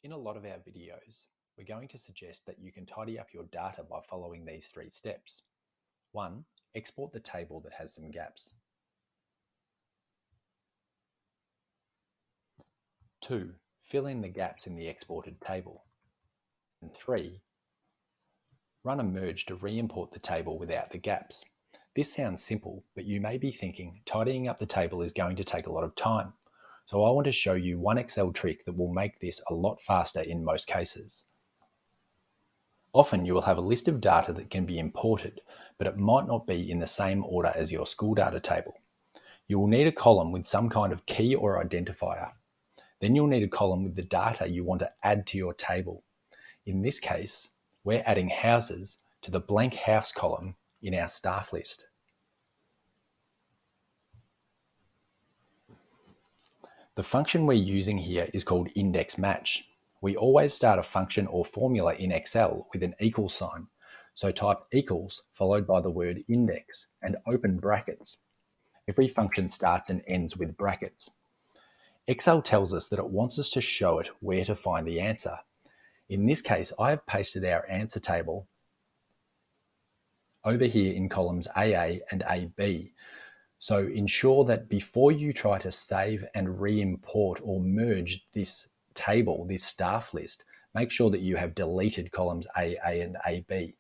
In a lot of our videos, we're going to suggest that you can tidy up your data by following these 3 steps. 1. Export the table that has some gaps. 2. Fill in the gaps in the exported table. And 3. Run a merge to re-import the table without the gaps. This sounds simple, but you may be thinking tidying up the table is going to take a lot of time. So I want to show you one Excel trick that will make this a lot faster in most cases. Often you will have a list of data that can be imported, but it might not be in the same order as your SchoolData table. You will need a column with some kind of key or identifier. Then you'll need a column with the data you want to add to your table. In this case, we're adding houses to the blank house column in our staff list. The function we're using here is called index match. We always start a function or formula in Excel with an equal sign. So type equals followed by the word index and open brackets. Every function starts and ends with brackets. Excel tells us that it wants us to show it where to find the answer. In this case, I have pasted our answer table over here in columns AA and AB. So ensure that before you try to save and re-import or merge this table, this staff list, make sure that you have deleted columns AA and AB.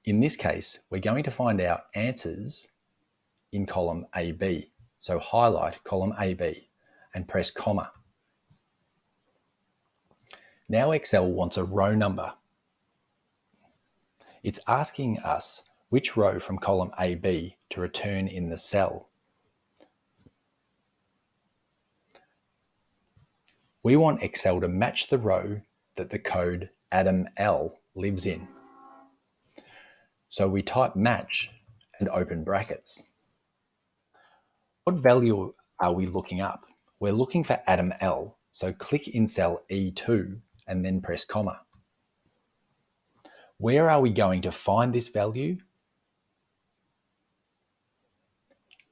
In this case, we're going to find our answers in column AB. So highlight column AB and press comma. Now Excel wants a row number. It's asking us which row from column AB to return in the cell. We want Excel to match the row that the code Adam L lives in. So we type match and open brackets. What value are we looking up? We're looking for Adam L, so click in cell E2 and then press comma. Where are we going to find this value?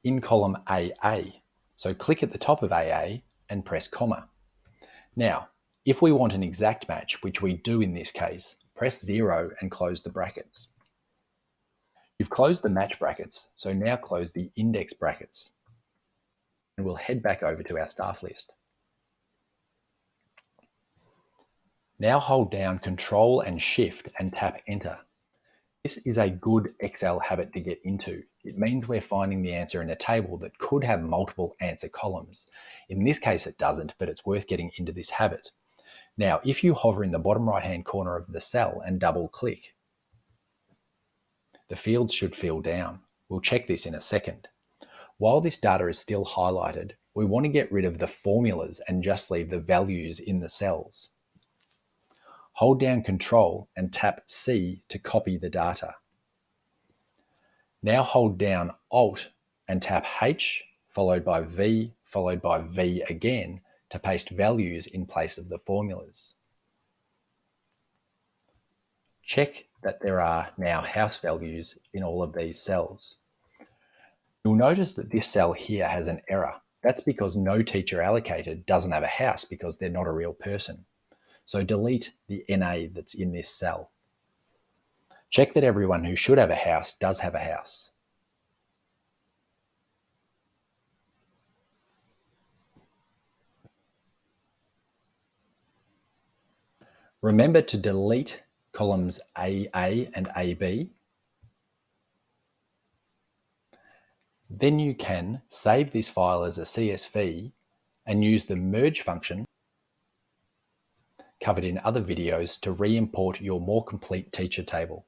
In column AA. So click at the top of AA and press comma. Now, if we want an exact match, which we do in this case, press 0 and close the brackets. You've closed the match brackets, so now close the index brackets. And we'll head back over to our staff list. Now hold down Control and Shift and tap Enter. This is a good Excel habit to get into. It means we're finding the answer in a table that could have multiple answer columns. In this case it doesn't, but it's worth getting into this habit. Now, if you hover in the bottom right-hand corner of the cell and double-click, the fields should fill down. We'll check this in a second. While this data is still highlighted, we want to get rid of the formulas and just leave the values in the cells. Hold down Control and tap C to copy the data. Now hold down Alt and tap H, followed by V, followed by V again to paste values in place of the formulas. Check that there are now house values in all of these cells. You'll notice that this cell here has an error. That's because no teacher allocated doesn't have a house because they're not a real person. So delete the NA that's in this cell. Check that everyone who should have a house does have a house. Remember to delete columns AA and AB. Then you can save this file as a CSV and use the merge function covered in other videos to re-import your more complete teacher table.